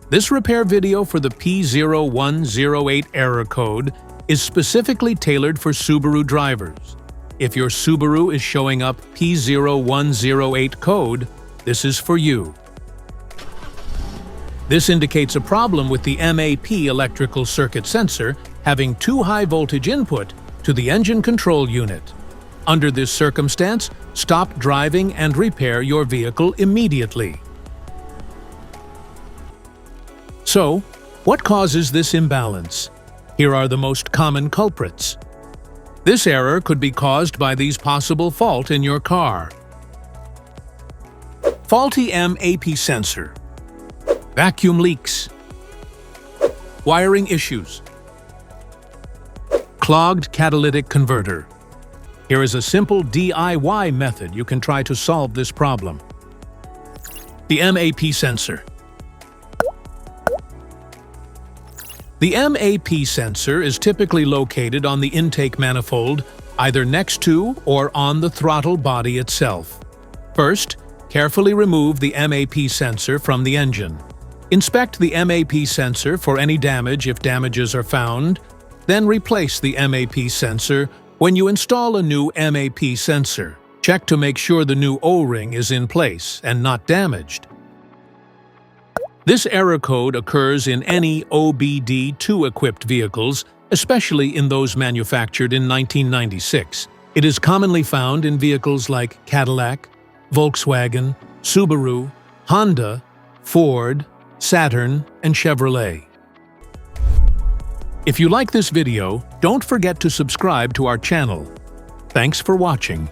This repair video for the P0108 error code is specifically tailored for Subaru drivers. If your Subaru is showing up P0108 code, this is for you. This indicates a problem with the MAP electrical circuit sensor having too high voltage input to the engine control unit. Under this circumstance, stop driving and repair your vehicle immediately. So, what causes this imbalance? Here are the most common culprits. This error could be caused by these possible faults in your car. Faulty MAP sensor. Vacuum leaks. Wiring issues. Clogged catalytic converter. Here is a simple DIY method you can try to solve this problem. The MAP sensor. The MAP sensor is typically located on the intake manifold, either next to or on the throttle body itself. First, carefully remove the MAP sensor from the engine. Inspect the MAP sensor for any damage if damages are found, then replace the MAP sensor when you install a new MAP sensor. Check to make sure the new O-ring is in place and not damaged. This error code occurs in any OBD2 equipped vehicles, especially in those manufactured in 1996. It is commonly found in vehicles like Cadillac, Volkswagen, Subaru, Honda, Ford, Saturn, and Chevrolet. If you like this video, don't forget to subscribe to our channel. Thanks for watching.